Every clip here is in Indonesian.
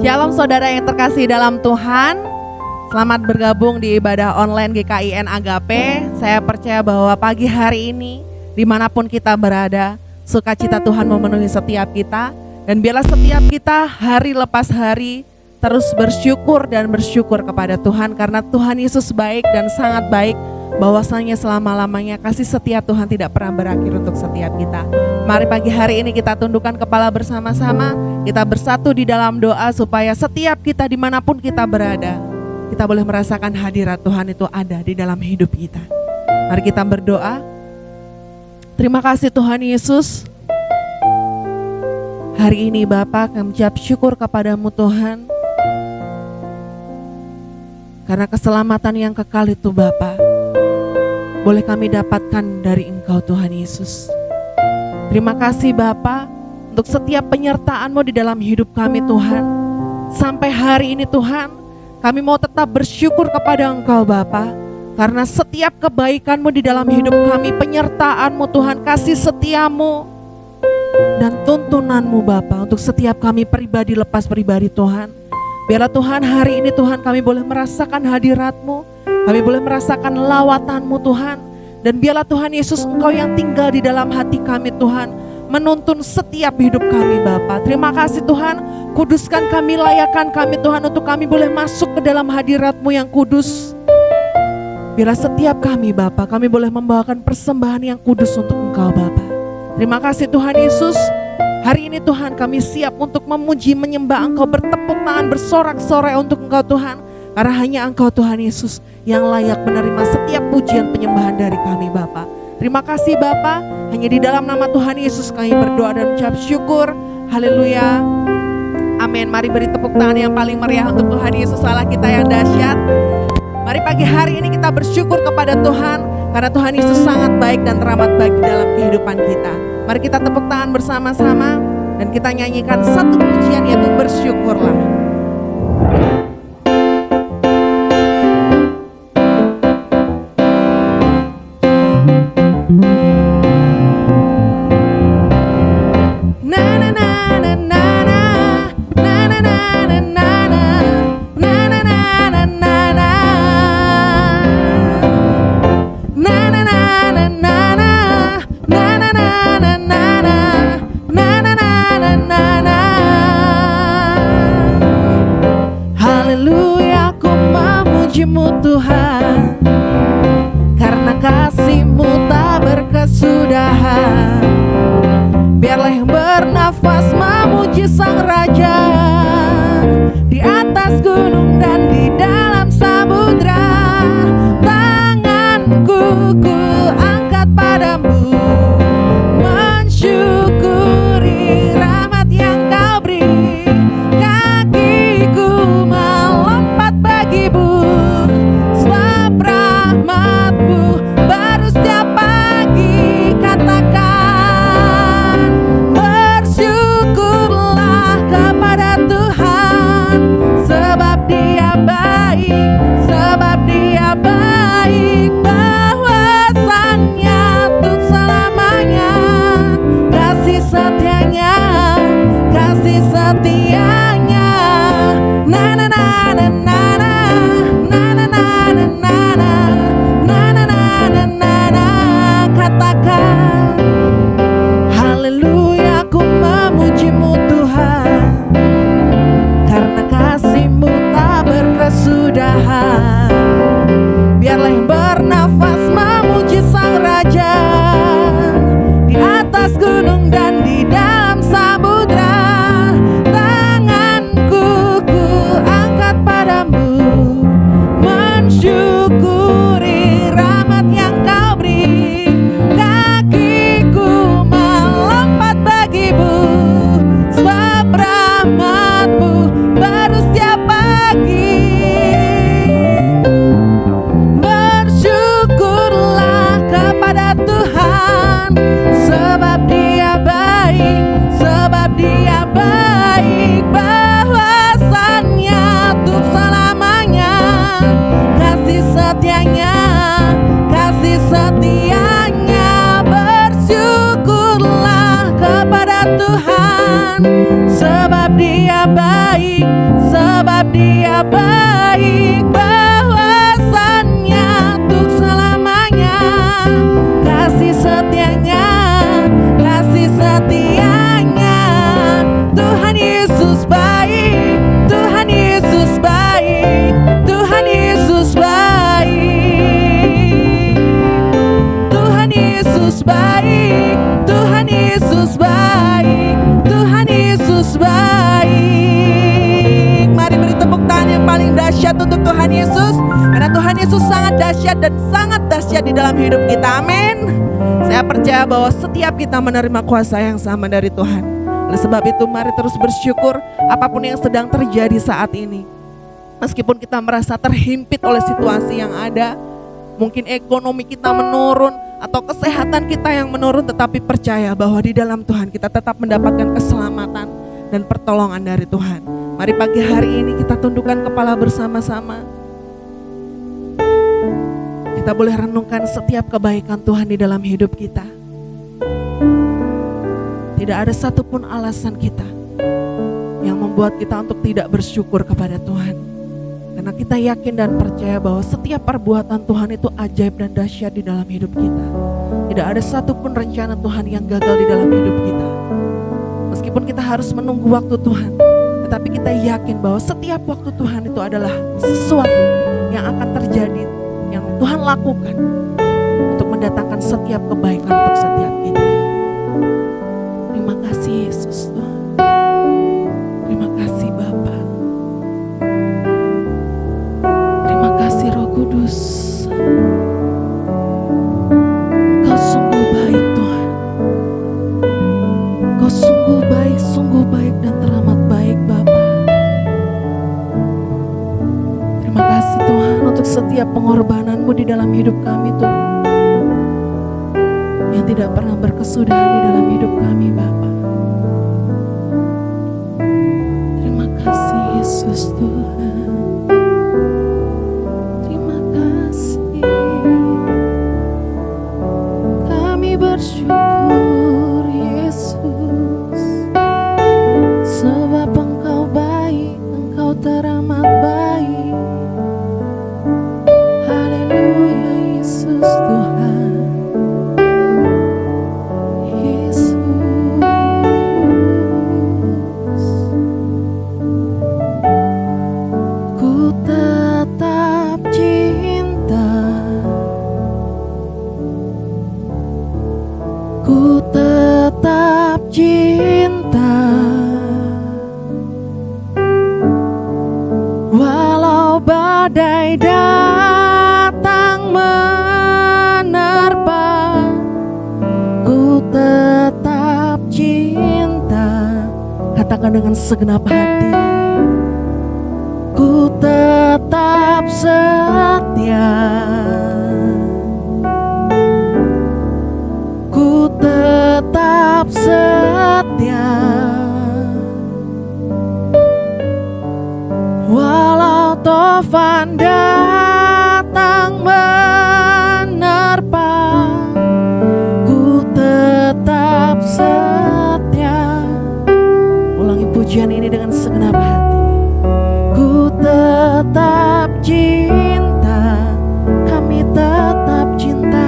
Shalom saudara yang terkasih dalam Tuhan. Selamat bergabung di ibadah online GKIN Agape. Saya percaya bahwa pagi hari ini dimanapun kita berada, sukacita Tuhan memenuhi setiap kita. Dan biarlah setiap kita hari lepas hari terus bersyukur dan bersyukur kepada Tuhan. Karena Tuhan Yesus baik dan sangat baik. Bahwasanya selama-lamanya kasih setia Tuhan tidak pernah berakhir untuk setiap kita. Mari pagi hari ini kita tundukkan kepala bersama-sama. Kita bersatu di dalam doa supaya setiap kita dimanapun kita berada, kita boleh merasakan hadirat Tuhan itu ada di dalam hidup kita. Mari kita berdoa. Terima kasih Tuhan Yesus. Hari ini Bapa, kami mengucap syukur kepadamu Tuhan. Karena keselamatan yang kekal itu Bapa, boleh kami dapatkan dari Engkau Tuhan Yesus. Terima kasih Bapa untuk setiap penyertaan-Mu di dalam hidup kami Tuhan. Sampai hari ini Tuhan, kami mau tetap bersyukur kepada Engkau Bapa. Karena setiap kebaikan-Mu di dalam hidup kami, penyertaan-Mu Tuhan, kasih setia-Mu dan tuntunan-Mu Bapa untuk setiap kami pribadi lepas pribadi Tuhan. Biarlah Tuhan hari ini Tuhan kami boleh merasakan hadirat-Mu. Kami boleh merasakan lawatan-Mu Tuhan. Dan biarlah Tuhan Yesus Engkau yang tinggal di dalam hati kami Tuhan, menuntun setiap hidup kami Bapa. Terima kasih Tuhan, kuduskan kami, layakkan kami Tuhan untuk kami boleh masuk ke dalam hadirat-Mu yang kudus. Biarlah setiap kami Bapa, kami boleh membawakan persembahan yang kudus untuk Engkau Bapa. Terima kasih Tuhan Yesus. Hari ini Tuhan kami siap untuk memuji, menyembah Engkau, bertepuk tangan, bersorak-sorai untuk Engkau Tuhan. Karena hanya Engkau Tuhan Yesus yang layak menerima setiap pujian penyembahan dari kami Bapa. Terima kasih Bapa, hanya di dalam nama Tuhan Yesus kami berdoa dan ucap syukur. Haleluya. Amin. Mari beri tepuk tangan yang paling meriah untuk Tuhan Yesus Allah kita yang dahsyat. Mari pagi hari ini kita bersyukur kepada Tuhan, karena Tuhan Yesus sangat baik dan teramat baik dalam kehidupan kita. Mari kita tepuk tangan bersama-sama dan kita nyanyikan satu pujian, yaitu bersyukurlah. Tuhan, karena kasih-Mu tak berkesudahan. Biarlah yang bernafas memuji Sang Raja, di atas gunung dan di dalam samudra. Tanganku ku angkat padamu, mensyukuri rahmat yang Kau beri. Kakiku melompat bagimu, baru setiap pagi. Katakan bersyukurlah kepada Tuhan, sebab Dia baik, sebab Dia baik. Bahwasannya untuk selamanya kasih setianya, kasih setianya. Na na na na na na na na na na na. Katakan haleluya, ku memuji-Mu Tuhan, karena kasih-Mu tak berkesudahan. Biarlah yang bernafas memuji Sang Raja, di atas gunung dan di dalam samudra. Tanganku ku angkat pada sebab Dia baik, sebab Dia baik, bahwasannya untuk selamanya. Kasih setianya, kasih setianya. Tuhan Yesus baik, Tuhan Yesus baik, Tuhan Yesus baik, Tuhan Yesus baik, Tuhan Yesus baik, Tuhan Yesus baik. Mari beri tepuk tangan yang paling dahsyat untuk Tuhan Yesus, karena Tuhan Yesus sangat dahsyat dan sangat dahsyat di dalam hidup kita. Amin. Saya percaya bahwa setiap kita menerima kuasa yang sama dari Tuhan. Oleh sebab itu mari terus bersyukur apapun yang sedang terjadi saat ini. Meskipun kita merasa terhimpit oleh situasi yang ada, mungkin ekonomi kita menurun atau kesehatan kita yang menurun, tetapi percaya bahwa di dalam Tuhan kita tetap mendapatkan keselamatan dan pertolongan dari Tuhan. Mari pagi hari ini kita tundukkan kepala bersama-sama. Kita boleh renungkan setiap kebaikan Tuhan di dalam hidup kita. Tidak ada satupun alasan kita yang membuat kita untuk tidak bersyukur kepada Tuhan. Karena kita yakin dan percaya bahwa setiap perbuatan Tuhan itu ajaib dan dahsyat di dalam hidup kita. Tidak ada satupun rencana Tuhan yang gagal di dalam hidup kita. Meskipun kita harus menunggu waktu Tuhan, tetapi kita yakin bahwa setiap waktu Tuhan itu adalah sesuatu yang akan terjadi, yang Tuhan lakukan untuk mendatangkan setiap kebaikan untuk setiap kita. Terima kasih Yesus Tuhan. Terima kasih Bapa. Terima kasih Roh Kudus. Engkau sungguh baik Tuhan. Engkau sungguh baik dan teramat baik Bapa. Terima kasih Tuhan untuk setiap pengorbanan-Mu di dalam hidup kami Tuhan, yang tidak pernah berkesudahan di dalam hidup kami Bapa. Terima kasih Yesus Tuhan. Terima kasih. Kami bersyukur Yesus, sebab Engkau baik, Engkau teramat baik. Haleluya Yesus Tuhan. Ku tetap cinta, walau badai datang menerpa. Ku tetap cinta, katakan dengan segenap hati. Ku tetap setia, ku tetap setia, walau tofan datang menerpa. Ku tetap setia. Ulangi pujian ini dengan segenap hati. Ku tetap cinta, kami tetap cinta.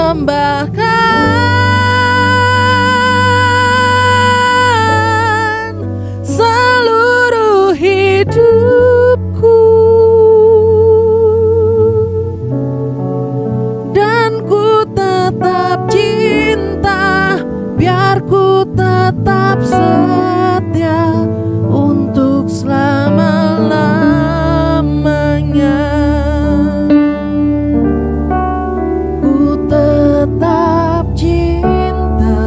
persembahkan seluruh hidupku, dan ku tetap cinta, biar ku tetap setia untuk selama-lamanya. Ku tetap cinta,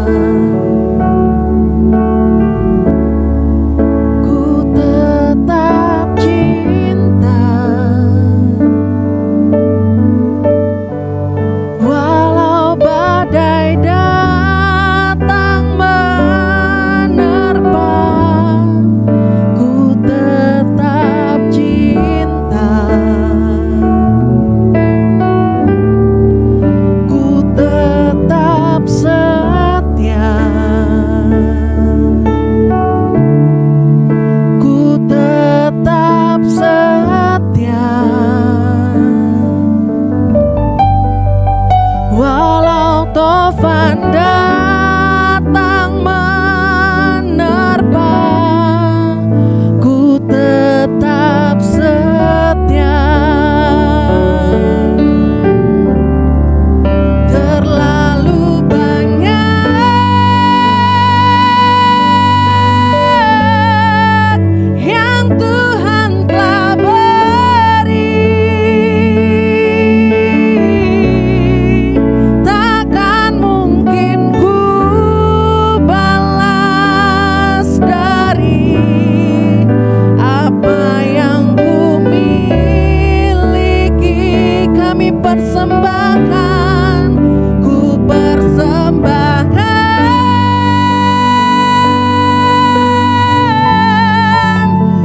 ku tetap cinta, walau badai datang menerpa, ku tetap cinta, ku tetap setia, ku tetap setia, walau tofan datang menerpa, ku tetap setia. Terlalu banyak yang Tuhan telah beri, takkan mungkin ku balas dari apa yang ku miliki. Kami persembahkan, ku persembahkan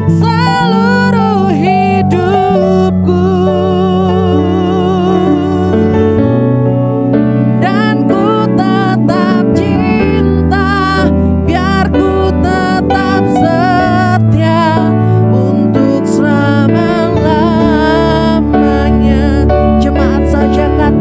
seluruh hidupku, dan ku tetap cinta, biar ku tetap setia untuk selama-lamanya. Jemaat saja katakan,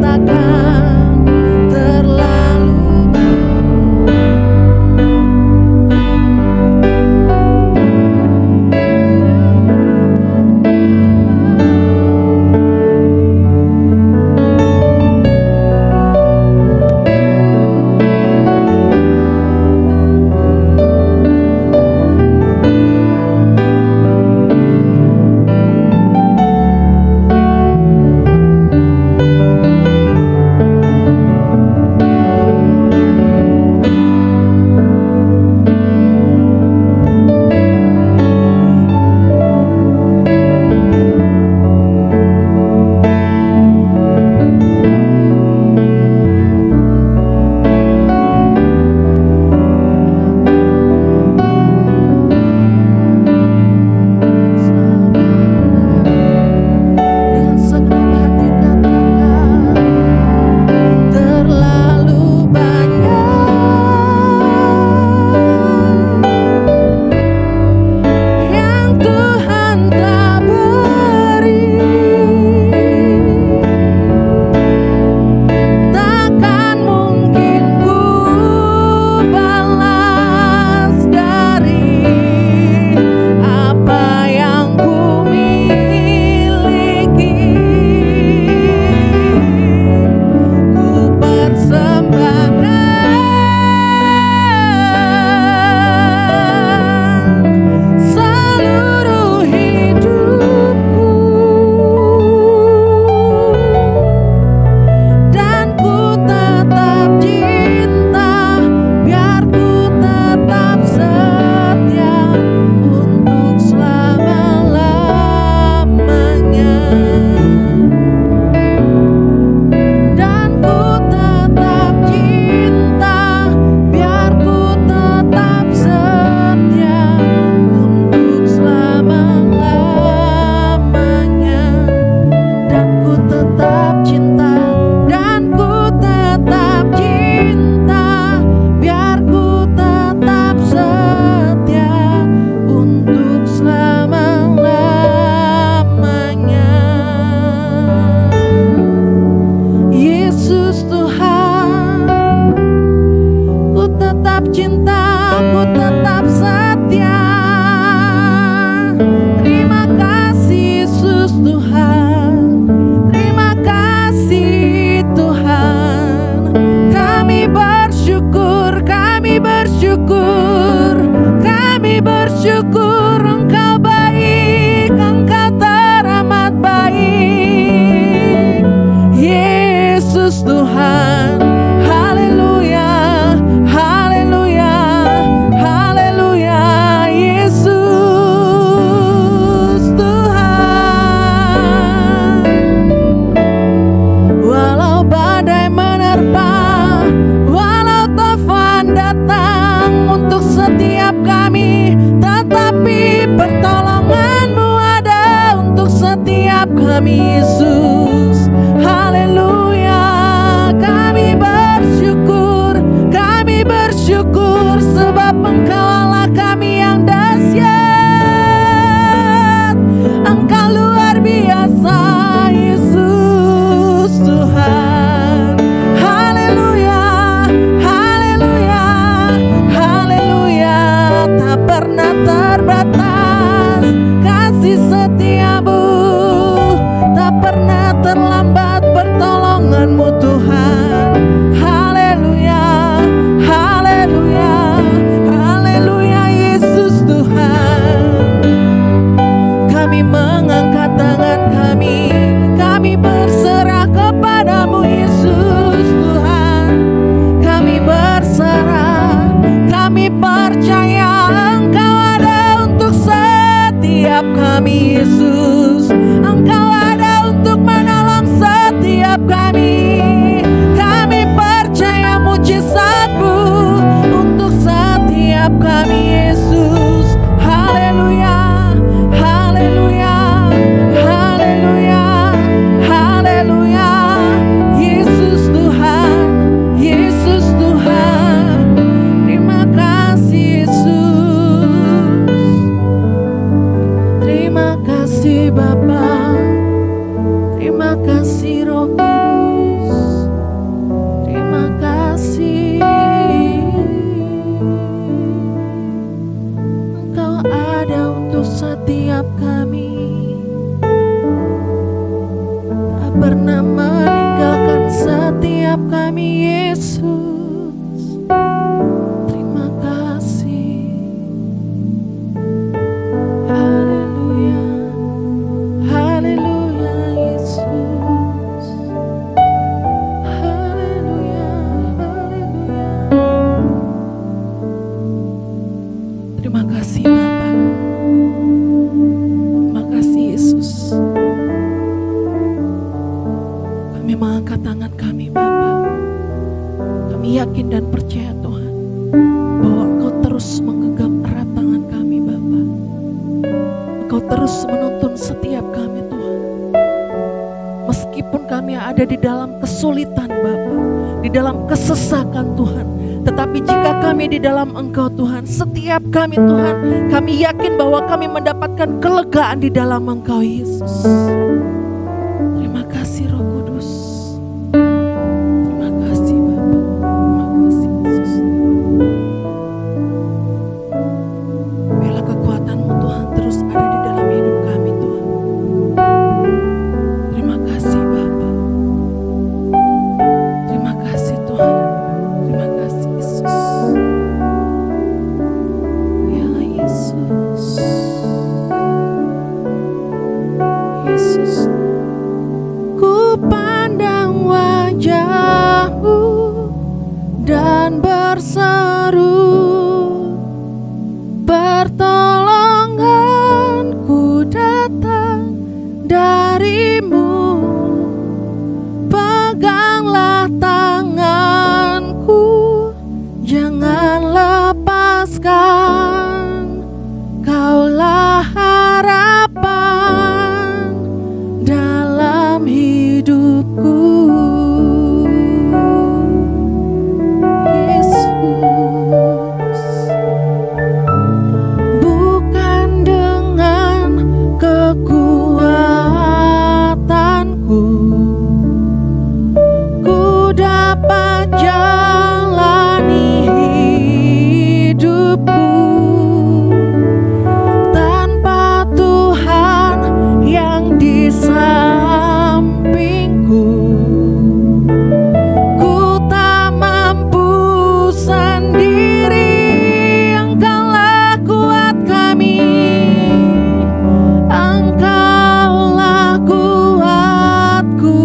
Yesus Tuhan. Haleluya, haleluya, haleluya, Yesus Tuhan. Walau badai menerpa, walau topan datang untuk setiap kami, tetapi pertolongan-Mu ada untuk setiap kami, Yesus. Haleluya, kami bersyukur sebab Engkau Allah kami yang dahsyat. Engkau luar biasa, Yesus Tuhan. Haleluya, haleluya, haleluya. Tak pernah terbatas kasih setia-Mu, tak pernah terlambat pertolongan-Mu Tuhan. Haleluya, haleluya, haleluya, Yesus Tuhan. Kami mengangkat tangan kami berserah kepada-Mu Yesus Tuhan. Kami berserah, kami percaya Engkau ada untuk setiap kami, Yesus. Engkau ada untuk menolong setiap kami. Kami percaya mujizat-Mu untuk setiap kami, Yesus. Haleluya, haleluya, haleluya, haleluya, Yesus Tuhan, Yesus Tuhan. Terima kasih, Yesus. Terima kasih Bapa, terima kasih Roh Kudus, terima kasih. Engkau ada untuk setiap kami, tak pernah meninggalkan setiap kami, Yesus. Terima kasih. Haleluya, haleluya, Yesus. Haleluya, haleluya. Terima kasih Bapa, terima kasih Yesus. Kami mengangkat tangan kami Bapa. Kami yakin dan percaya Tuhan bahwa Engkau terus menggenggam erat tangan kami Bapa. Engkau terus menuntun setiap kami Tuhan. Meskipun kami ada di dalam kesulitan Bapa, di dalam kesesakan Tuhan, tetapi jika kami di dalam Engkau Tuhan, setiap kami Tuhan, kami yakin bahwa kami mendapatkan kelegaan di dalam Engkau Yesus. Terima kasih Roh Kudus. Terima kasih Bapa. Terima kasih Yesus. Biarlah kekuatan-Mu Tuhan terus ada di dalam hidup kami Tuhan. Terima kasih Bapa. Terima kasih Tuhan. Terima kasih Yesus. Ya Yesus. Yesus. Ku pandang wajah-Mu dan berseru, pertolonganku datang dari-Mu. Peganglah tanganku, jangan lepaskan. Kaulah harapan dalam hidupku, Yesus. Bukan dengan kekuatanku ku dapat jalani hidupku, tanpa Tuhan yang di sampingku. Ku tak mampu sendiri, Engkaulah kuat kami, Engkaulah kuatku.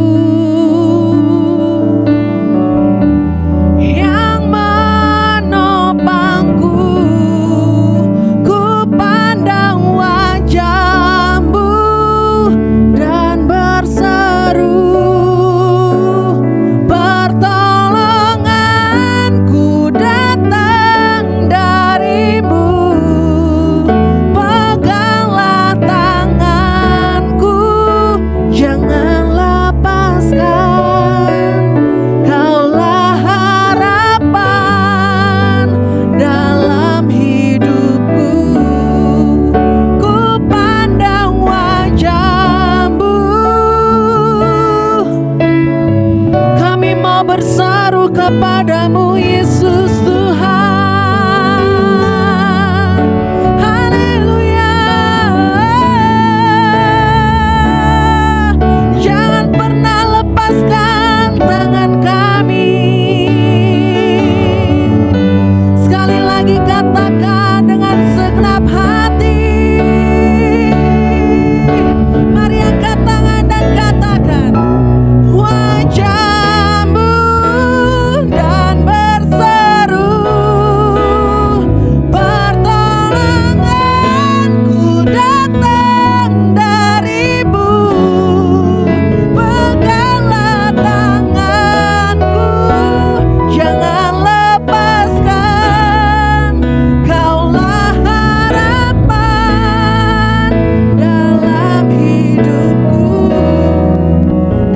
mau berseru kepadamu Yesus Tuhan. Haleluya. Jangan pernah lepaskan tangan kami. Sekali lagi katakan dengan segenap hati. Mari angkat tangan dan katakan, wajah-Mu dan berseru, pertolonganku datang dari-Mu. Peganglah tanganku, jangan lepaskan. Kaulah harapan dalam hidupku.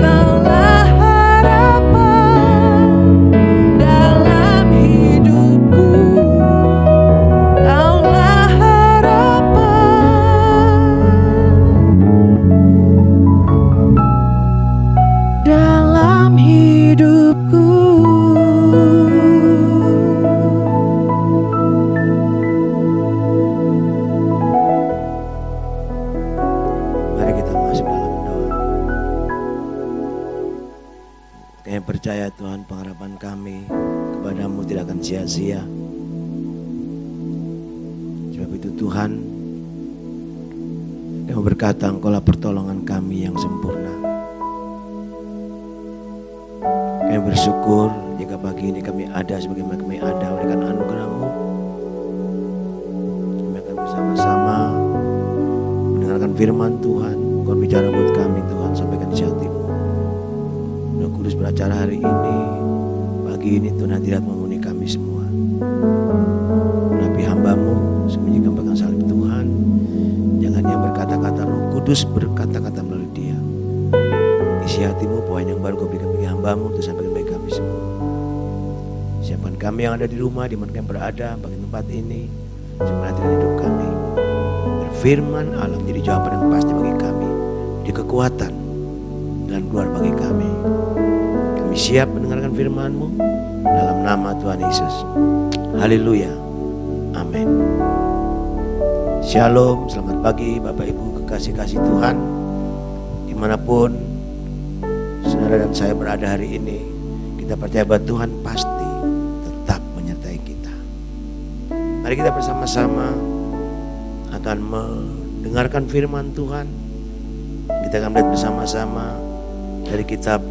Kaulah harapan dalam hidupku. Kaulah harapan dalam hidupku. Mari kita masuk dalam doa. Kami percaya Tuhan, pengharapan kami kepadamu tidak akan sia-sia. Sebab itu Tuhan, kami berkata Engkaulah pertolongan kami yang sempurna. Kami bersyukur jika pagi ini kami ada sebagaimana kami ada oleh karena anugerah-Mu. Kami akan bersama-sama mendengarkan firman Tuhan. Engkau bicara buat kami Tuhan, sampaikan isi hati-Mu. Roh Kudus beracara hari ini, pagi ini Tuhan hadirat memenuhi kami semua. Menapi hamba-Mu, sembunyikan pegang salib Tuhan. Jangan yang berkata-kata, Roh Kudus berkata-kata melalui dia. Isi hati-Mu, poin yang baru Kau berikan bagi hamba-Mu untuk sampaikan bagi kami semua. Siapkan kami yang ada di rumah, di mana kami berada, bagi tempat ini, semua hati dan hidup kami. Firman Allah menjadi jawaban yang pasti bagi kami, di kekuatan dan keluar bagi kami. Kami siap mendengarkan firman-Mu dalam nama Tuhan Yesus. Haleluya. Amin. Shalom, selamat pagi Bapak Ibu kekasih-kasih Tuhan. Dimanapun saudara dan saya berada hari ini, kita percaya bahwa Tuhan pasti tetap menyertai kita. Mari kita bersama-sama akan mendengarkan firman Tuhan. Kita akan melihat bersama-sama dari kitab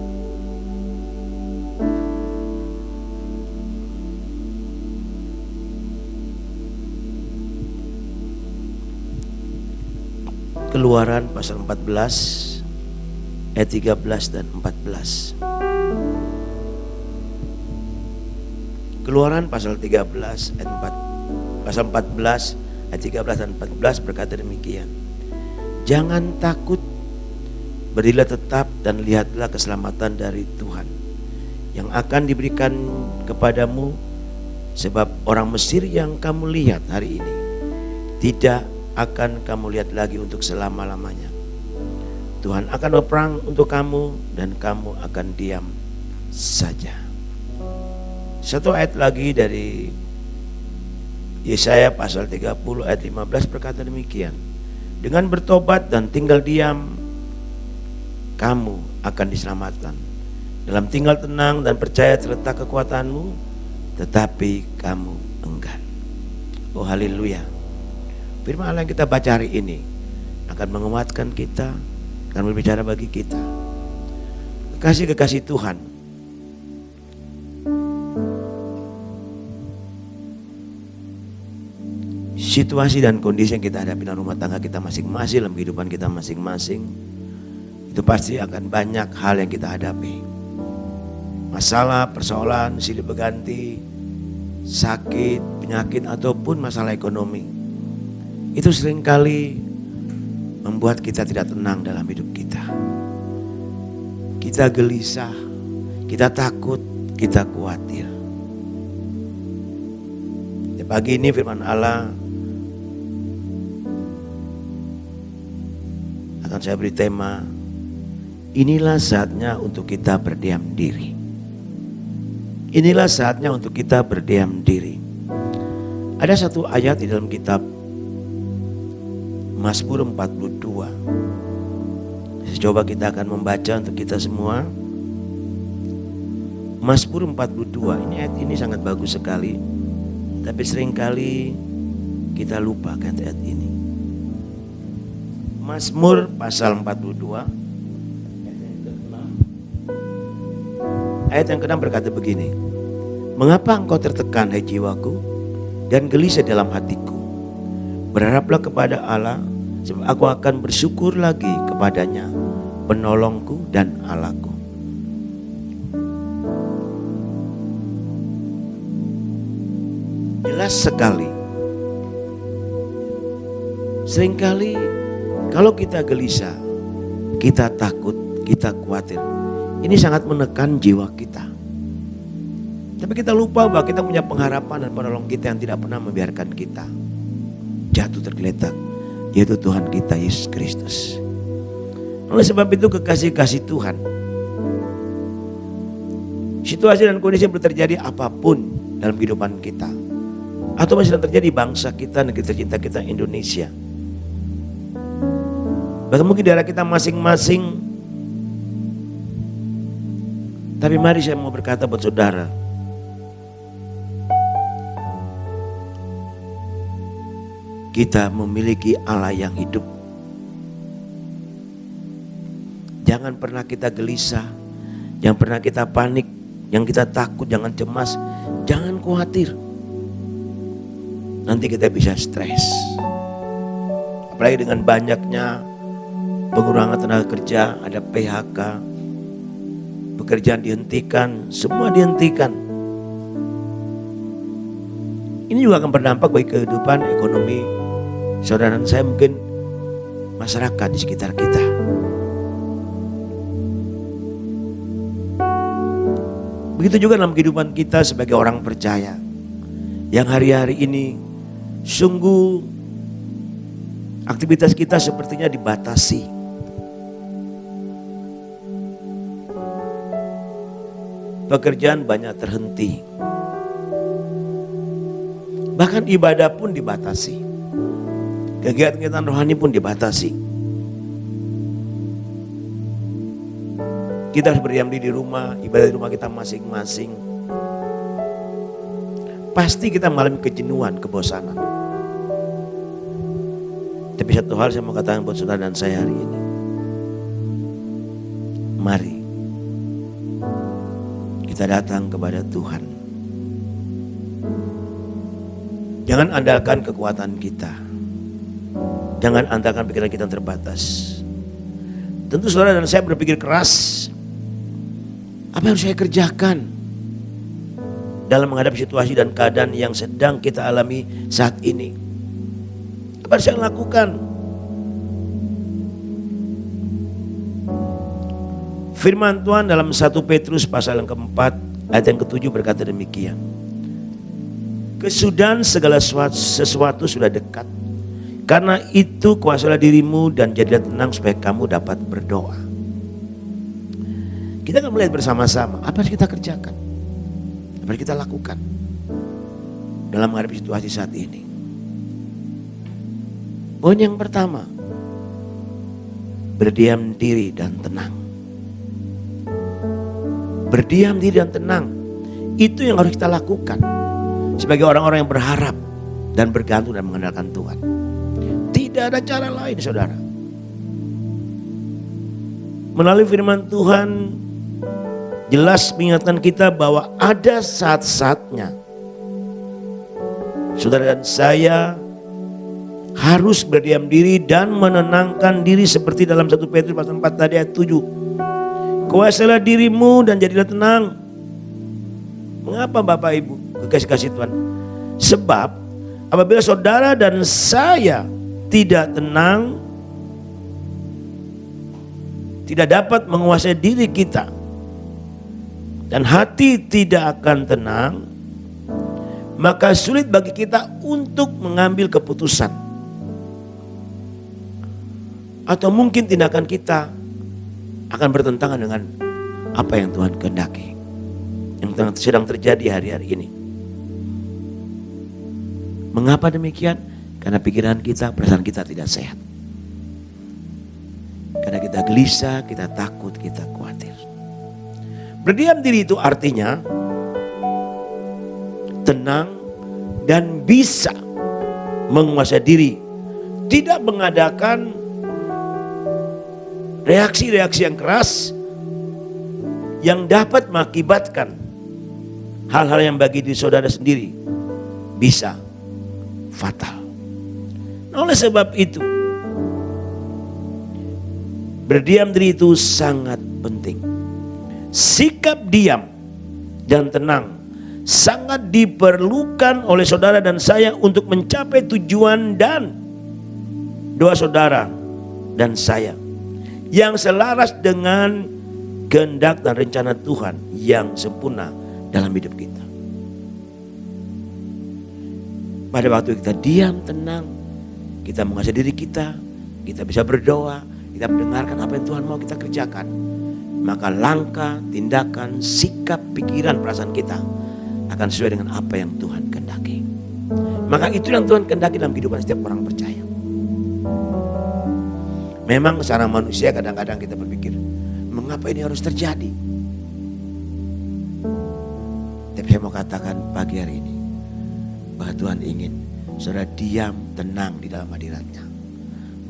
Keluaran pasal 14 ayat 13 dan 14. Keluaran pasal 13 ayat 4, pasal 14 ayat 13 dan 14 berkata demikian. Jangan takut, berdirilah tetap dan lihatlah keselamatan dari Tuhan yang akan diberikan kepadamu, sebab orang Mesir yang kamu lihat hari ini tidak akan kamu lihat lagi untuk selama-lamanya. Tuhan akan berperang untuk kamu dan kamu akan diam saja. Satu ayat lagi dari Yesaya pasal 30 ayat 15 berkata demikian. Dengan bertobat dan tinggal diam, kamu akan diselamatkan. Dalam tinggal tenang dan percaya terletak kekuatanmu, tetapi kamu enggan. Oh haleluya. Firman Allah yang kita baca hari ini akan menguatkan kita, akan berbicara bagi kita. Kekasih-kekasih Tuhan, situasi dan kondisi yang kita hadapi dalam rumah tangga kita masing-masing, dalam kehidupan kita masing-masing, itu pasti akan banyak hal yang kita hadapi. Masalah, persoalan, silih berganti, sakit, penyakit, ataupun masalah ekonomi. Itu seringkali membuat kita tidak tenang dalam hidup kita. Kita gelisah, kita takut, kita khawatir. Ya, pagi ini firman Allah akan saya beri tema, inilah saatnya untuk kita berdiam diri. Inilah saatnya untuk kita berdiam diri. Ada satu ayat di dalam kitab Mazmur 42. Coba kita akan membaca untuk kita semua. Mazmur 42, ini ayat ini sangat bagus sekali. Tapi seringkali kita lupa ayat ini. Mazmur pasal 42 ayat yang ke-6 berkata begini. Mengapa engkau tertekan hai jiwaku dan gelisah dalam hatiku? Berharaplah kepada Allah, sebab aku akan bersyukur lagi kepadanya, penolongku dan Allahku. Jelas sekali. Seringkali kalau kita gelisah, kita takut, kita khawatir, ini sangat menekan jiwa kita. Tapi kita lupa bahwa kita punya pengharapan dan penolong kita yang tidak pernah membiarkan kita jatuh tergeletak, yaitu Tuhan kita Yesus Kristus. Oleh sebab itu kekasih-kasih Tuhan, situasi dan kondisi yang terjadi apapun dalam kehidupan kita, atau masih sedang terjadi bangsa kita, negeri tercinta kita Indonesia, bahkan mungkin daerah kita masing-masing. Tapi mari saya mau berkata buat saudara, kita memiliki Allah yang hidup. Jangan pernah kita gelisah, jangan pernah kita panik, yang kita takut, jangan cemas, jangan khawatir. Nanti kita bisa stres. Apalagi dengan banyaknya pengurangan tenaga kerja, ada PHK, pekerjaan dihentikan, semua dihentikan. Ini juga akan berdampak bagi kehidupan ekonomi saudara dan saya, mungkin masyarakat di sekitar kita. Begitu juga dalam kehidupan kita sebagai orang percaya, yang hari-hari ini sungguh aktivitas kita sepertinya dibatasi. Pekerjaan banyak terhenti. Bahkan ibadah pun dibatasi. Kegiatan rohani pun dibatasi. Kita harus berdiam diri di rumah, ibadah di rumah kita masing-masing. Pasti kita mengalami kejenuhan, kebosanan. Tapi satu hal saya mau katakan buat saudara dan saya hari ini. Mari kita datang kepada Tuhan. Jangan andalkan kekuatan kita. Jangan andalkan pikiran kita yang terbatas. Tentu saudara dan saya berpikir keras. Apa yang harus saya kerjakan dalam menghadapi situasi dan keadaan yang sedang kita alami saat ini? Apa yang saya lakukan? Firman Tuhan dalam 1 Petrus pasal yang keempat ayat yang ke-7 berkata demikian. Kesudahan segala sesuatu sudah dekat. Karena itu kuasalah dirimu dan jadilah tenang supaya kamu dapat berdoa. Kita akan melihat bersama-sama apa yang kita kerjakan, apa yang kita lakukan dalam menghadapi situasi saat ini. Poin yang pertama, berdiam diri dan tenang. Berdiam diri dan tenang, itu yang harus kita lakukan sebagai orang-orang yang berharap dan bergantung dan mengandalkan Tuhan. Tidak ada cara lain, saudara. Melalui firman Tuhan jelas mengingatkan kita bahwa ada saat-saatnya saudara dan saya harus berdiam diri dan menenangkan diri seperti dalam 1 Petrus pasal 4 tadi ayat 7. Kuasalah dirimu dan jadilah tenang. Mengapa Bapak Ibu kekasih-kasih Tuhan? Sebab apabila saudara dan saya tidak tenang, tidak dapat menguasai diri kita, dan hati tidak akan tenang, maka sulit bagi kita untuk mengambil keputusan. Atau mungkin tindakan kita akan bertentangan dengan apa yang Tuhan kehendaki. yang sedang terjadi hari-hari ini. Mengapa demikian? Karena pikiran kita, perasaan kita tidak sehat. Karena kita gelisah, kita takut, kita khawatir. Berdiam diri itu artinya tenang dan bisa menguasai diri. Tidak mengadakan reaksi-reaksi yang keras yang dapat mengakibatkan hal-hal yang bagi diri saudara sendiri bisa fatal. Nah, oleh sebab itu, berdiam diri itu sangat penting. Sikap diam dan tenang sangat diperlukan oleh saudara dan saya untuk mencapai tujuan dan doa saudara dan saya yang selaras dengan kehendak dan rencana Tuhan yang sempurna dalam hidup kita. Pada waktu kita diam, tenang, kita menguasai diri kita bisa berdoa, kita mendengarkan apa yang Tuhan mau kita kerjakan. Maka langkah, tindakan, sikap, pikiran, perasaan kita akan sesuai dengan apa yang Tuhan kehendaki. Maka itu yang Tuhan kehendaki dalam kehidupan setiap orang percaya. Memang secara manusia kadang-kadang kita berpikir, mengapa ini harus terjadi? Tapi saya mau katakan pagi hari ini, bahwa Tuhan ingin saudara diam, tenang di dalam hadirat-Nya.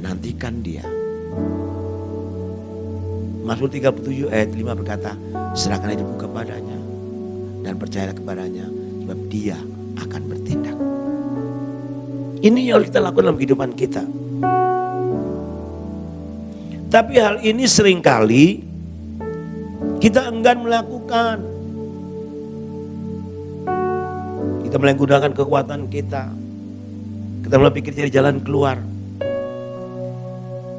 Nantikan Dia. Mazmur 37 ayat 5 berkata, serahkan hidupmu kepadanya dan percayalah kepadanya, sebab Dia akan bertindak. Ini yang harus kita lakukan dalam kehidupan kita. Tapi hal ini seringkali kita enggan melakukan. Kita menggunakan kekuatan kita. Kita mulai pikir cari jalan keluar.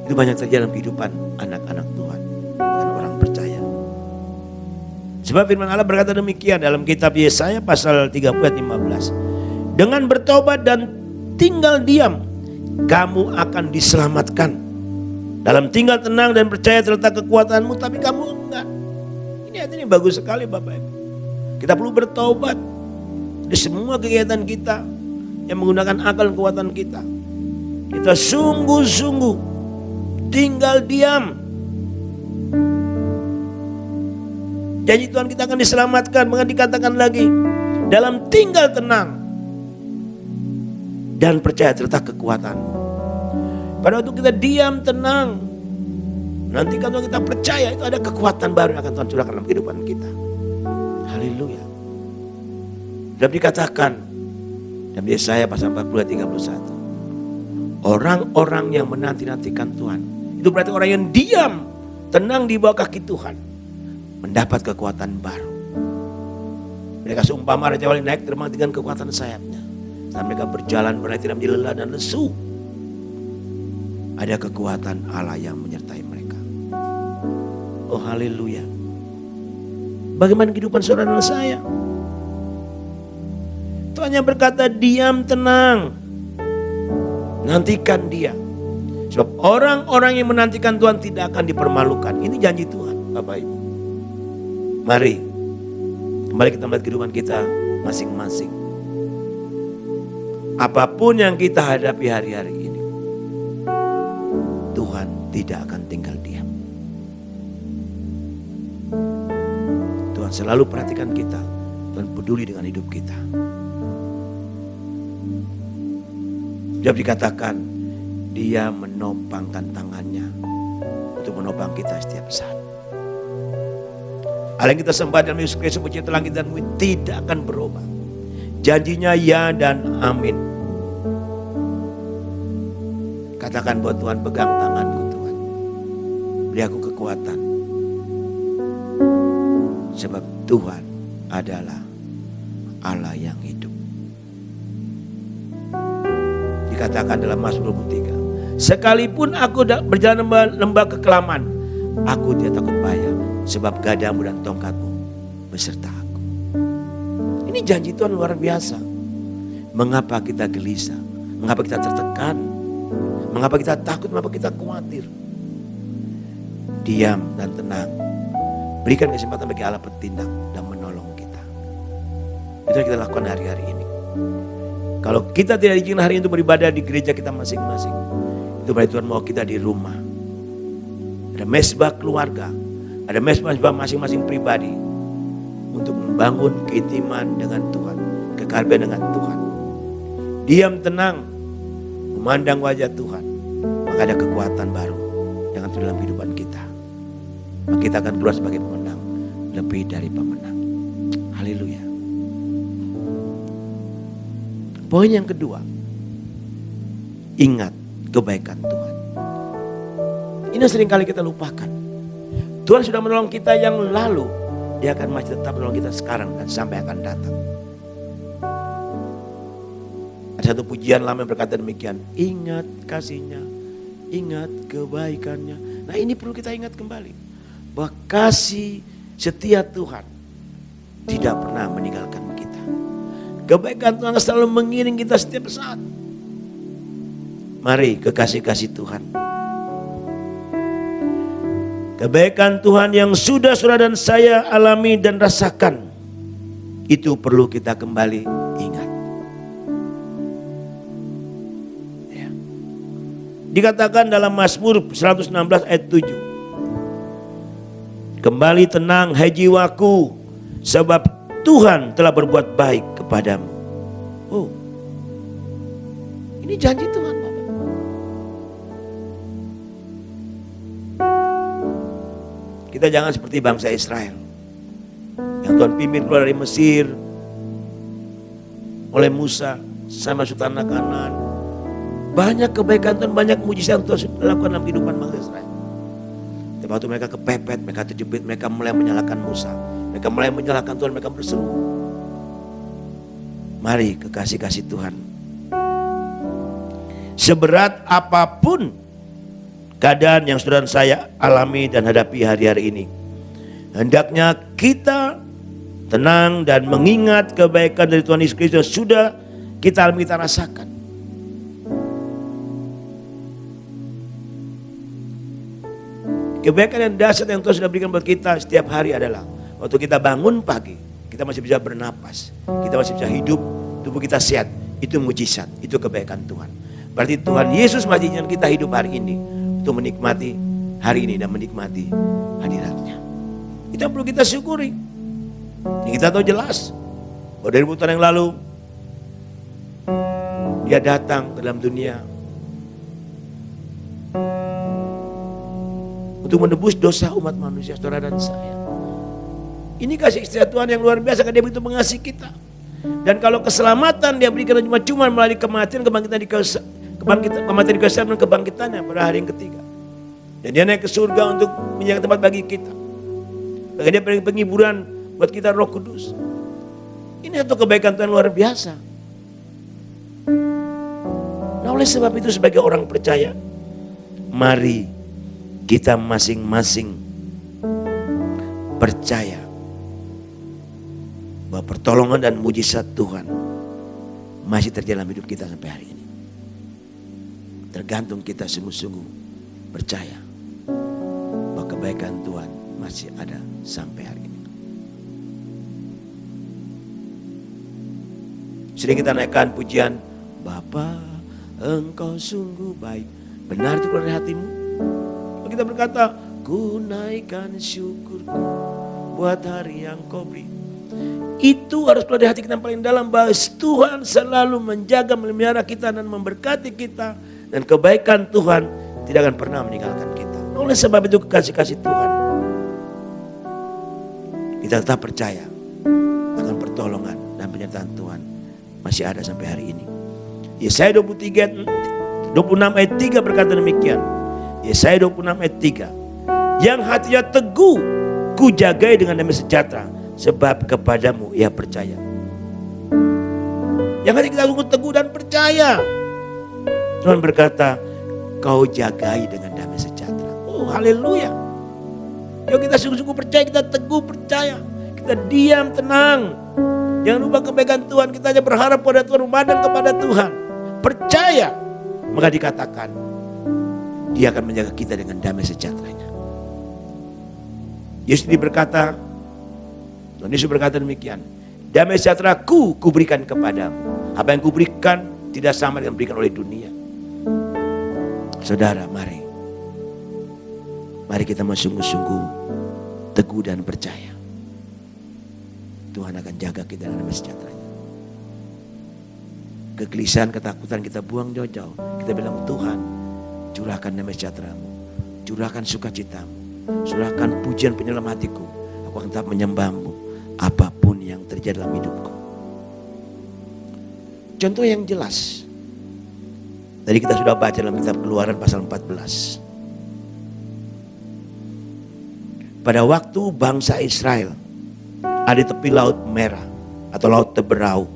Itu banyak terjadi dalam kehidupan anak-anak Tuhan, bukan orang percaya. Sebab firman Allah berkata demikian dalam kitab Yesaya pasal 30 ayat 15. Dengan bertobat dan tinggal diam, kamu akan diselamatkan. Dalam tinggal tenang dan percaya terletak kekuatanmu, tapi kamu enggak. Ini artinya bagus sekali Bapak Ibu. Kita perlu bertobat di semua kegiatan kita yang menggunakan akal dan kekuatan kita. Kita sungguh-sungguh tinggal diam. Janji Tuhan kita akan diselamatkan. Maka dikatakan lagi, dalam tinggal tenang dan percaya terletak kekuatanmu. Pada waktu kita diam, tenang, nanti kalau kita percaya itu ada kekuatan baru yang akan Tuhan curahkan dalam kehidupan kita. Haleluya. Dan dikatakan dalam Yesaya pasal 40 ayat 31. Orang-orang yang menanti-nantikan Tuhan, itu berarti orang yang diam, tenang di bawah kaki Tuhan, mendapat kekuatan baru. Mereka seumpama raja wali naik terbang dengan kekuatan sayapnya. Saat mereka berjalan tidak menjadi lelah dan lesu. Ada kekuatan Allah yang menyertai mereka. Oh haleluya. Bagaimana kehidupan saudara dan saya? Tuhan yang berkata diam, tenang, nantikan Dia. Sebab orang-orang yang menantikan Tuhan tidak akan dipermalukan. Ini janji Tuhan Bapak Ibu. Mari kembali kita melihat kehidupan kita masing-masing. Apapun yang kita hadapi hari-hari ini, Tuhan tidak akan tinggal diam. Tuhan selalu perhatikan kita. Tuhan peduli dengan hidup kita. Jadi dikatakan Dia menopangkan tangannya untuk menopang kita setiap saat. Hal yang kita sembah dalam Yesus Kristus pencipta langit dan bumi tidak akan berubah. Janjinya ya dan amin. Katakan buat Tuhan, pegang tanganku Tuhan. Beri aku kekuatan. Sebab Tuhan adalah Allah yang hidup. Dikatakan dalam Mazmur 23. Sekalipun aku berjalan lembah kekelaman, aku tidak takut bahaya. Sebab gadamu dan tongkatmu beserta aku. Ini janji Tuhan luar biasa. Mengapa kita gelisah? Mengapa kita tertekan? Mengapa kita takut? Mengapa kita khawatir? Diam dan tenang. Berikan kesempatan bagi Allah bertindak dan menolong kita. Itu yang kita lakukan hari-hari ini. Kalau kita tidak diizinkan hari ini untuk beribadah di gereja kita masing-masing, itu berarti Tuhan mau kita di rumah. Ada mesbah keluarga, ada mesbah masing-masing pribadi untuk membangun keintiman dengan Tuhan, kekariban dengan Tuhan. Diam tenang, memandang wajah Tuhan, maka ada kekuatan baru yang akan dalam kehidupan kita. Maka kita akan keluar sebagai pemenang, lebih dari pemenang. Haleluya. Poin yang kedua, ingat kebaikan Tuhan. Ini sering kali kita lupakan. Tuhan sudah menolong kita yang lalu, Dia akan masih tetap menolong kita sekarang dan sampai akan datang. Ada satu pujian lama yang berkata demikian, ingat kasih-Nya, ingat kebaikannya. Nah ini perlu kita ingat kembali, bahwa kasih setia Tuhan tidak pernah meninggalkan kita. Kebaikan Tuhan selalu mengiring kita setiap saat. Mari kekasih-kasih Tuhan. Kebaikan Tuhan yang sudah saudara dan saya alami dan rasakan, itu perlu kita kembali ingat. Ya. Dikatakan dalam Mazmur 116 ayat 7. Kembali tenang hai jiwaku, sebab Tuhan telah berbuat baik kepadamu. Oh, ini janji Tuhan. Kita jangan seperti bangsa Israel yang Tuhan pimpin keluar dari Mesir oleh Musa sama masuk tanah Kanaan. Banyak kebaikan Tuhan, banyak mujizat Tuhan sudah lakukan dalam kehidupan bangsa Israel. Tapi waktu mereka kepepet, mereka terjepit, mereka mulai menyalahkan Musa, mereka mulai menyalahkan Tuhan, mereka berseru. Mari kekasih-kasih Tuhan, seberat apapun keadaan yang saudara saya alami dan hadapi hari-hari ini, hendaknya kita tenang dan mengingat kebaikan dari Tuhan Yesus Kristus yang sudah kita alami, kita rasakan. Kebaikan yang dahsyat yang Tuhan sudah berikan buat kita setiap hari adalah waktu kita bangun pagi, kita masih bisa bernapas, kita masih bisa hidup, tubuh kita sehat. Itu mujizat, itu kebaikan Tuhan. Berarti Tuhan Yesus masih ingin kita hidup hari ini untuk menikmati hari ini dan menikmati hadiratnya. Itu yang perlu kita syukuri. Yang kita tahu jelas bahwa dari tahun yang lalu Dia datang ke dalam dunia untuk menebus dosa umat manusia, saudara dan saya. Ini kasih setia Tuhan yang luar biasa, karena Dia begitu mengasihi kita. Dan kalau keselamatan Dia berikan cuma melalui kematian, kematian dikasih dan kebangkitannya pada hari yang ketiga. Dan Dia naik ke surga untuk menjaga tempat bagi kita. Bagi Dia beri penghiburan buat kita Roh Kudus. Ini satu kebaikan Tuhan luar biasa. Nah oleh sebab itu sebagai orang percaya, mari kita masing-masing percaya bahwa pertolongan dan mujizat Tuhan masih terjadi dalam hidup kita sampai hari ini. Tergantung kita sungguh-sungguh percaya bahwa kebaikan Tuhan masih ada sampai hari ini. Sering kita naikkan pujian, Bapa Engkau sungguh baik. Benar itu keluar dari hatimu? Kita berkata, ku naikkan syukurku buat hari yang Kau beri. Itu harus keluar dari hati kita yang paling dalam, bahwa Tuhan selalu menjaga, memelihara kita dan memberkati kita. Dan kebaikan Tuhan tidak akan pernah meninggalkan kita. Oleh sebab itu kekasih-kasih Tuhan, kita tetap percaya akan pertolongan dan penyertaan Tuhan masih ada sampai hari ini. Yesaya 26 ayat 3 berkata demikian. Yesaya 26 ayat 3. Yang hatinya teguh ku jagai dengan damai sejahtera, sebab kepadamu ia percaya. Yang hati kita sungguh teguh dan percaya. Tuhan berkata, kau jagai dengan damai sejahtera. Oh haleluya. Yuk kita sungguh-sungguh percaya, kita teguh percaya. Kita diam tenang. Jangan lupa kebaikan Tuhan. Kita hanya berharap pada Tuhan, memandang kepada Tuhan. Percaya. Maka dikatakan, Dia akan menjaga kita dengan damai sejahteranya. Yesus berkata, Tuhan Yesus berkata demikian, Damai sejahtera ku berikan kepadamu. Apa yang ku berikan tidak sama dengan diberikan oleh dunia. Saudara, mari kita sungguh-sungguh teguh dan percaya. Tuhan akan jaga kita dengan damai sejahteranya. Kegelisahan, ketakutan kita buang jauh-jauh. Kita bilang, Tuhan, curahkan damai sejahtera-Mu, curahkan sukacitamu, curahkan pujian penyelam hatiku. Aku akan tetap menyembah-Mu apapun yang terjadi dalam hidupku. Contoh yang jelas, tadi kita sudah baca dalam kitab Keluaran pasal 14. Pada waktu bangsa Israel ada di tepi Laut Merah atau Laut Teberau,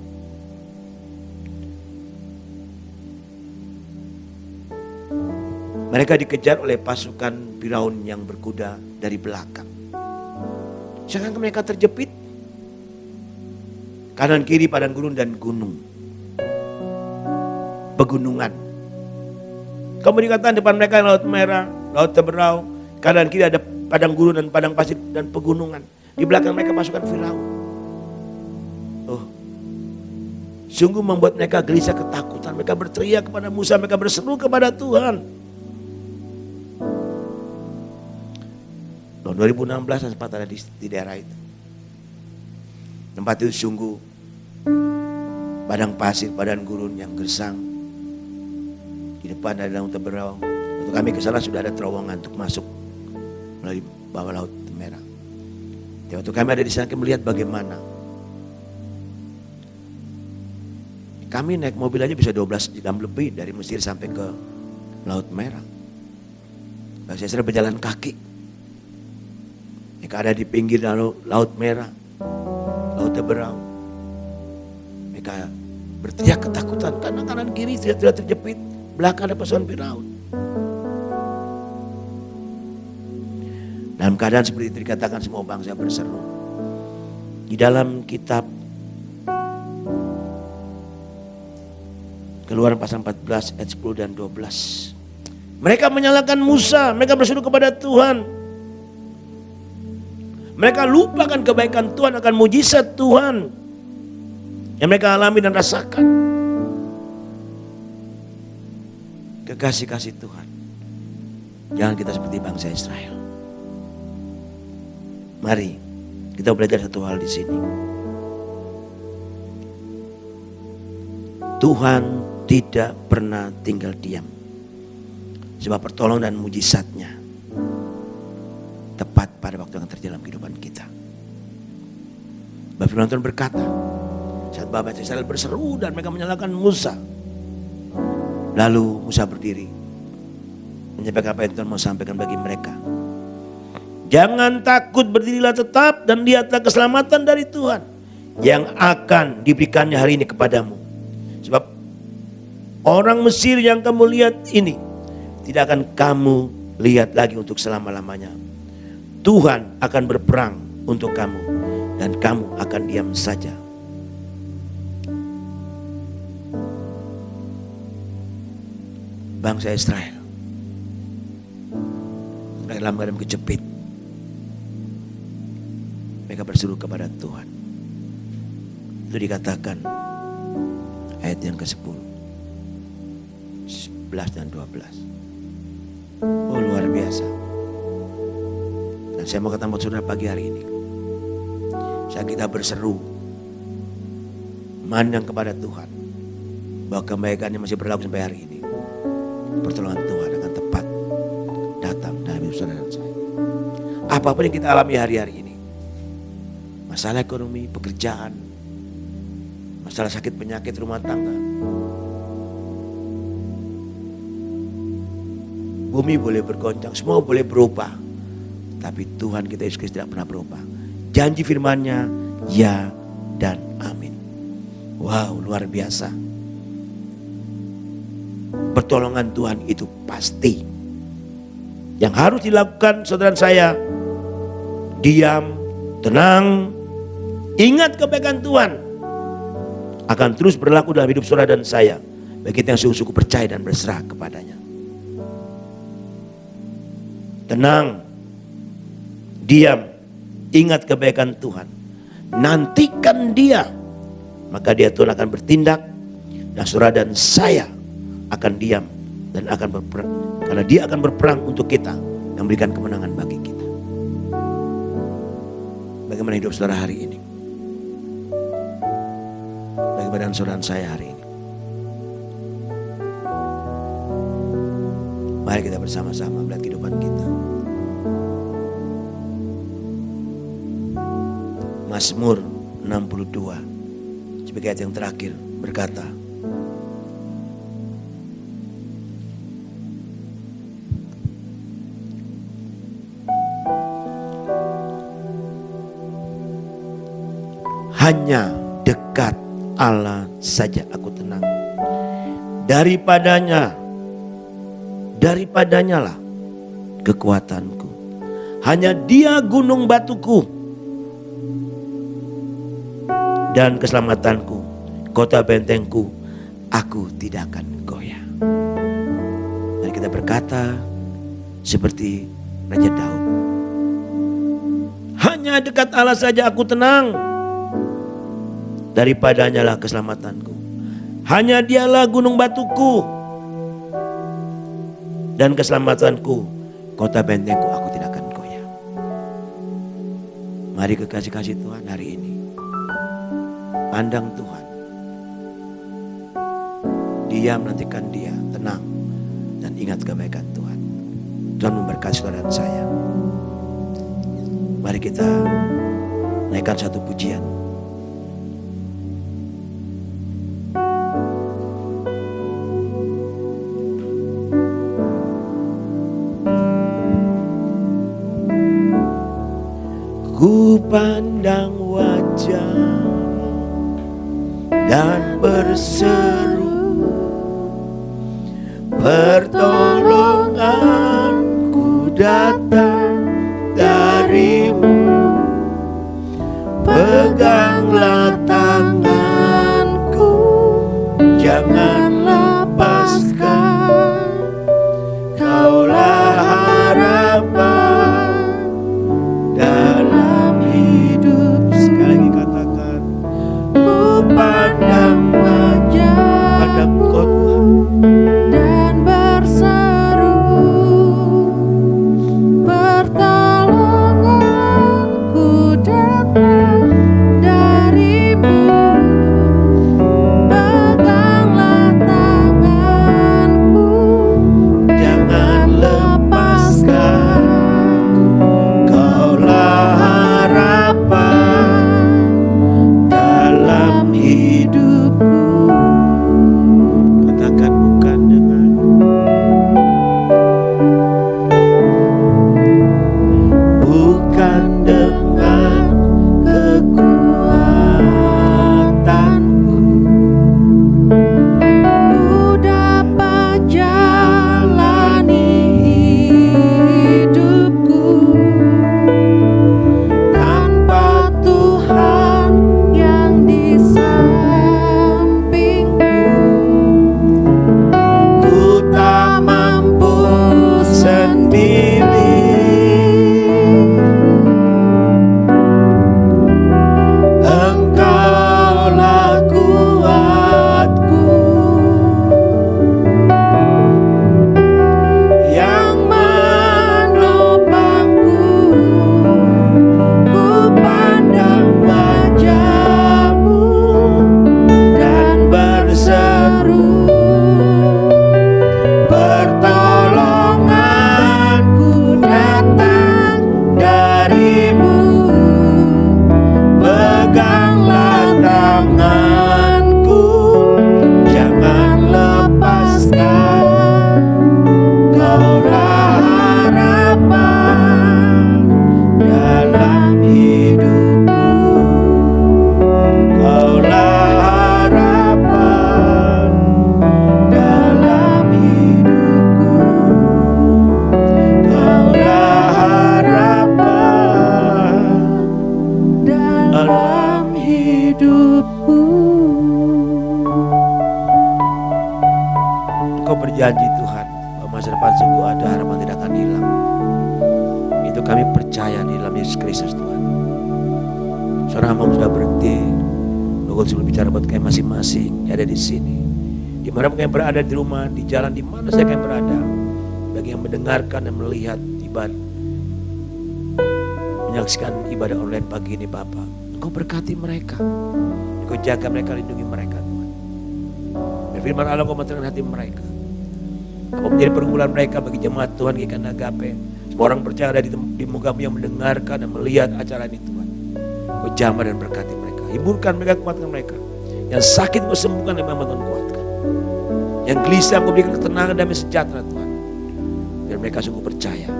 mereka dikejar oleh pasukan Firaun yang berkuda dari belakang. Sedangkan mereka terjepit kanan kiri padang gurun dan gunung, pegunungan. Kemudian dikatakan depan mereka Laut Merah, Laut Teberau, kanan kiri ada padang gurun dan padang pasir dan pegunungan. Di belakang mereka pasukan Firaun. Oh, sungguh membuat mereka gelisah, ketakutan. Mereka berteriak kepada Musa, mereka berseru kepada Tuhan. Tahun 2016 sempat ada di daerah itu. Tempat itu sungguh padang pasir, padang gurun yang gersang. Di depan ada Laut Teberau. Waktu kami ke sana sudah ada terowongan untuk masuk melalui bawah Laut Merah. Waktu kami ada di sana, kami melihat bagaimana kami naik mobil aja bisa 12 jam lebih dari Mesir sampai ke Laut Merah. Saya sering berjalan kaki. Mereka ada di pinggir Laut Merah, Laut Teberau. Mereka berteriak ketakutan karena kanan kiri tidak terjepit, belakang ada pasukan Firaun. Dalam keadaan seperti itu dikatakan semua bangsa berseru. Di dalam kitab Keluaran pasal 14 ayat 10 dan 12. Mereka menyalahkan Musa, mereka berseru kepada Tuhan. Mereka lupakan kebaikan Tuhan, akan mujizat Tuhan yang mereka alami dan rasakan. Kekasih-kasih Tuhan, jangan kita seperti bangsa Israel. Mari kita belajar satu hal di sini. Tuhan tidak pernah tinggal diam. Sebab pertolongan dan mujizatnya tepat pada waktu yang terjadi dalam kehidupan kita. Bapak Firman Tuhan berkata, saat bangsa Israel berseru dan mereka menyalahkan Musa, lalu Musa berdiri menyampaikan apa yang Tuhan mau sampaikan bagi mereka. Jangan takut, berdirilah tetap dan lihatlah keselamatan dari Tuhan yang akan diberikannya hari ini kepadamu. Sebab orang Mesir yang kamu lihat ini tidak akan kamu lihat lagi untuk selama-lamanya. Tuhan akan berperang untuk kamu dan kamu akan diam saja. Bangsa Israel dalam keadaan kejepit, mereka berseru kepada Tuhan. Itu dikatakan ayat yang ke-10, 11 dan 12. Oh, luar biasa. Dan saya mau ketemu saudara pagi hari ini. Saat kita berseru, mandang kepada Tuhan, bahwa kebaikannya masih berlaku sampai hari ini. Pertolongan Tuhan akan tepat datang dalam hidup saudara dan saya. Apapun yang kita alami hari-hari ini, masalah ekonomi, pekerjaan, masalah sakit penyakit rumah tangga, bumi boleh bergoncang, semua boleh berubah, tapi Tuhan kita Yesus Kristus tidak pernah berubah. Janji firman-Nya ya dan amin. Wow, luar biasa. Pertolongan Tuhan itu pasti. Yang harus dilakukan saudara saya, diam, tenang, ingat kebaikan Tuhan akan terus berlaku dalam hidup saudara dan saya, bagi kita yang sungguh-sungguh percaya dan berserah kepadanya. Tenang, diam, ingat kebaikan Tuhan, nantikan dia, maka dia Tuhan akan bertindak, dan saudara dan saya akan diam dan akan berperang, karena dia akan berperang untuk kita dan memberikan kemenangan bagi kita. Bagaimana hidup saudara hari ini? Bagaimana saudara dan saya hari ini? Mari kita bersama-sama melihat kehidupan kita. Mazmur 62 sebagai ayat yang terakhir berkata, hanya dekat Allah saja aku tenang. Daripadanya lah kekuatanku. Hanya dia gunung batuku dan keselamatanku, kota bentengku, aku tidak akan goyah. Dan kita berkata seperti Raja Daud, hanya dekat Allah saja aku tenang, daripadanya lah keselamatanku. Hanya dialah gunung batuku dan keselamatanku, kota bentengku, aku tidak akan goyah. Mari kekasih-kasih Tuhan hari ini, pandang Tuhan, diam nantikan dia, tenang, dan ingat kebaikan Tuhan. Tuhan memberkati saudara dan saya. Mari kita naikkan satu pujian. Ku pandang wajah dan berseru, pertolonganku datang darimu. Peganglah tanganku, jangan lepaskan, kaulah harapan dalam hidup. Sekali lagi katakan, ku pandang wajah, pandang Engkau Tuhan, dan berseru, pertolonganku datang darimu. Peganglah tanganku, jangan lepaskan, kaulah harapan dalam hidupku. Katakan bukan dengan kekuatanku, ku dapat jalani hidupku tanpa Tuhan yang di sampingku. ku tak mampu sendiri. Engkaulah kuatku yang menopangku. Ku pandang wajah-Mu dan berseru, pertolonganku datang darimu. Peganglah tanganku, jangan lepaskan, kaulah harapan dalam hidupku. Kaulah harapan dalam hidupku. Kaulah harapan dalam hidupku. Engkau berjanji Tuhan bahwa masa depan sungguh ada, harapan tidak akan hilang. Itu kami percaya di dalam Yesus Kristus Tuhan. Seorang hamba sudah berhenti. Roh Kudus berbicara buat kalian masing-masing yang ada di sini. Di mana kalian berada, di rumah, di jalan, di mana saya kalian berada. Bagi yang mendengarkan dan melihat ibadah, menyaksikan ibadah online pagi ini Bapa, Engkau berkati mereka, Engkau jaga mereka, lindungi mereka Tuhan. Dan firman Allah Engkau menerangkan hati mereka. Engkau menjadi pergumulan mereka bagi jemaat Tuhan GKN Agape. Semua orang percaya ada di muka-Mu yang mendengarkan dan melihat acara ini Tuhan. Engkau jamah dan berkati mereka, hiburkan mereka, kuatkan mereka. Yang sakit Engkau sembuhkan dan Tuhan kuatkan. Yang gelisah Engkau berikan ketenangan dan damai sejahtera Tuhan. Biar mereka sungguh percaya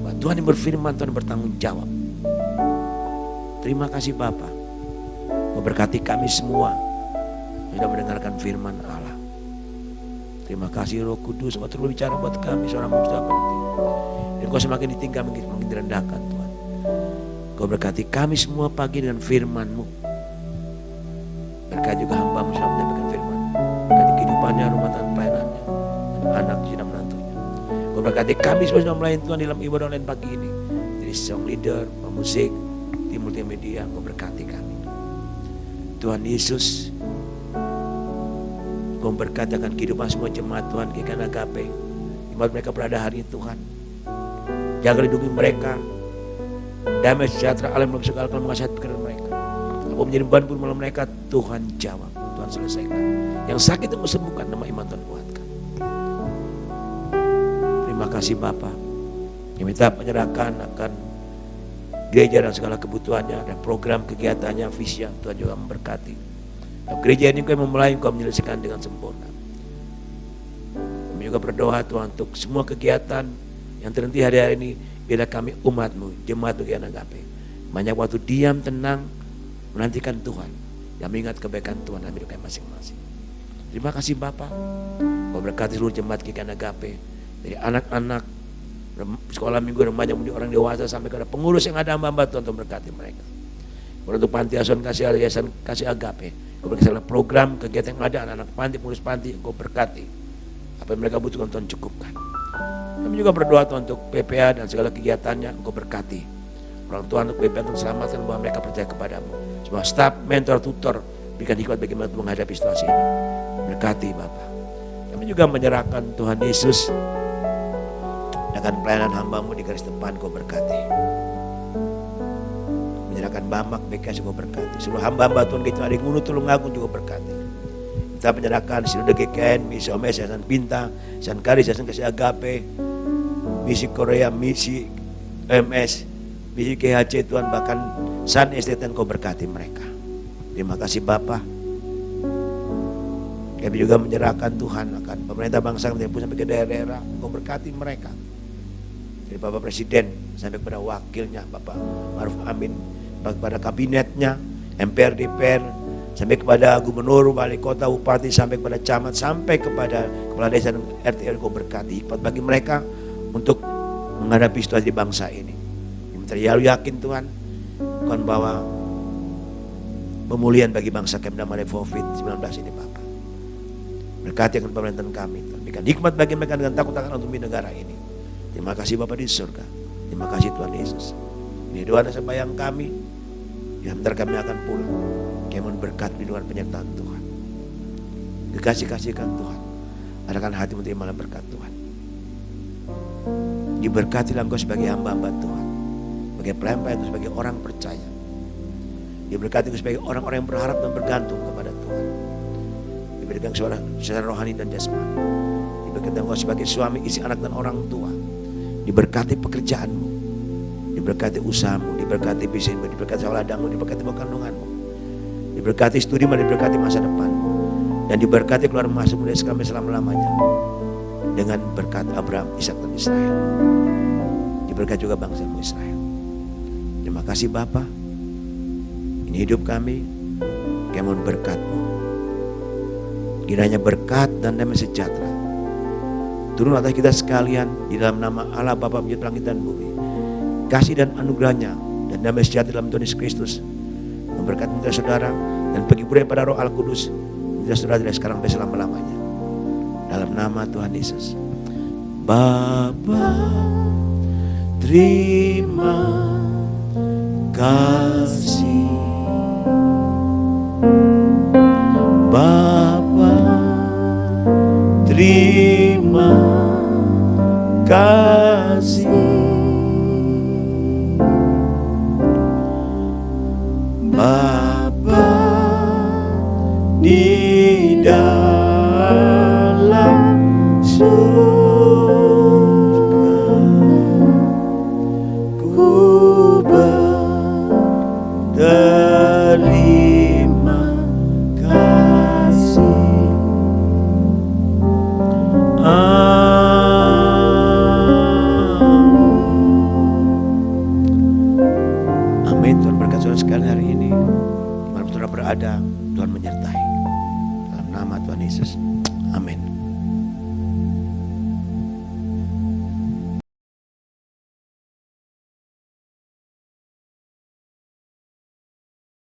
bahwa Tuhan yang berfirman, Tuhan yang bertanggung jawab. Terima kasih Bapa, memberkati kami semua yang sudah mendengarkan firman Allah. Terima kasih Roh Kudus, Engkau terus bicara buat kami, seorang manusia penting. Dan Engkau semakin ditinggal, semakin direndahkan Tuhan. Engkau berkati kami semua pagi dengan firman-Mu. Berkati juga hamba-Mu sudah menyampaikan firman. Berkati kehidupannya, rumah tangga pelayanannya, dan anak dan menantunya. Engkau berkati kami semua sudah melayani Tuhan dalam ibadah online pagi ini. Jadi song leader, pemusik, tim multimedia, Engkau berkati kami. Tuhan Yesus, Engkau berkati akan kehidupan semua jemaat Tuhan GKN Agape. Di mana mereka berada hari ini Tuhan. Jaga lindungi mereka. Damai sejahtera Allah yang segala kalau mengasihi pikiran mereka. Apa menjadi beban pun malam mereka, Tuhan jawab, Tuhan selesaikan. Yang sakit Engkau sembuhkan, nama iman Tuhan kuatkan. Terima kasih Bapa. Yang minta penyerahkan akan gereja dan segala kebutuhannya dan program kegiatannya, visi yang Tuhan juga memberkati. Gereja ini Engkau memulai, Engkau menyelesaikan dengan sempurna. Kami juga berdoa Tuhan untuk semua kegiatan yang terhenti hari-hari ini. Bila kami umat-Mu, jemaat GKN Agape, banyak waktu diam, tenang, menantikan Tuhan, yang mengingat kebaikan Tuhan dalam hidup kami masing-masing. Terima kasih Bapa. Engkau berkati seluruh jemaat GKN Agape, dari anak-anak, sekolah minggu, remaja, orang dewasa, sampai kepada pengurus yang ada hamba-hamba Tuhan, untuk berkati mereka. Untuk panti asuhan kasih yayasan kasih Agape, Engkau berkati segala program, kegiatan yang ada, anak-anak panti, pengurus panti, Engkau berkati. Apa yang mereka butuhkan Tuhan cukupkan. Kami juga berdoa Tuhan untuk PPA dan segala kegiatannya, Engkau berkati. Orang tua untuk PPA untuk selamatkan bahwa mereka percaya kepadamu. Semua staf, mentor, tutor, berikan hikmat bagaimana menghadapi situasi ini. Berkati Bapa. Kami juga menyerahkan Tuhan Yesus akan pelayanan hamba-Mu di garis depan, Engkau berkati. Menyerahkan Bamak, BKS, Engkau berkati. Seluruh hamba-hamba Tuhan kita ada yang ngunu Tulungagung juga berkati. Kita menyerahkan Sinode GKN, Misi Omes, Yayasan Pinta, Yayasan Karis, Yayasan Kasih Agape, Misi Korea, Misi MS, Misi KHC Tuhan, bahkan San STT, Engkau berkati mereka. Terima kasih Bapa. Kami juga menyerahkan Tuhan akan pemerintah bangsa yang sampai ke daerah-daerah, Engkau berkati mereka. Dari Bapak Presiden sampai kepada wakilnya, Bapak Maruf Amin, kepada kabinetnya, MPR, DPR, sampai kepada gubernur, wali kota, bupati, sampai kepada camat, sampai kepada kepala desa dan RT RW, Engkau berkati hikmat bagi mereka untuk menghadapi situasi di bangsa ini. Kami terlalu yakin Tuhan akan bawa pemulihan bagi bangsa kami dalam COVID-19 ini Bapak. Berkati akan pemerintahan kami, Tuhan. Berikan hikmat bagi mereka dengan takut akan untuk negara ini. Terima kasih Bapak di surga. Terima kasih Tuhan Yesus. Ini doa dan sembahyang kami. Sebentar kami akan pulang. Kami mohon berkat perlindungan penyertaan Tuhan. Dikasih-kasihkan Tuhan. Adakan hatimu terima berkat Tuhan. Diberkatilah Engkau sebagai hamba-hamba Tuhan. Sebagai pelayan-pelayan, sebagai orang percaya. Diberkati Engkau sebagai orang-orang yang berharap dan bergantung kepada Tuhan. Diberikan secara rohani dan jasmani. Diberkati Engkau sebagai suami, istri, anak, dan orang tua. Diberkati pekerjaanmu. Diberkati usahamu, diberkati bisnismu, diberkati ladangmu, diberkati kandunganmu. Diberkati studimu, diberkati masa depanmu. Dan diberkati keluarga masuk dari sekarang selama-lamanya. Dengan berkat Abraham, Ishak, dan Israel. Diberkati juga bangsa-Mu Israel. Terima kasih Bapa. Ini hidup kami. Kami mohon berkat-Mu. Kiranya berkat dan damai sejahtera turun atas kita sekalian di dalam nama Allah Bapa pencipta langit dan bumi. Kasih dan anugerahnya dan damai sejahtera dalam Tuhan Yesus Kristus memberkati kita saudara dan penghiburan pada Roh Al Kudus kita saudara dari sekarang sampai selama-lamanya. Dalam nama Tuhan Yesus. Bapa, terima kasih. Bapa, terima kasih. Bapa di dalam surga, ku berterima kasih. Amin. Tuhan berkat saudara sekalian hari ini. Dimanapun saudara berada, Tuhan menyertai. Dalam nama Tuhan Yesus. Amin.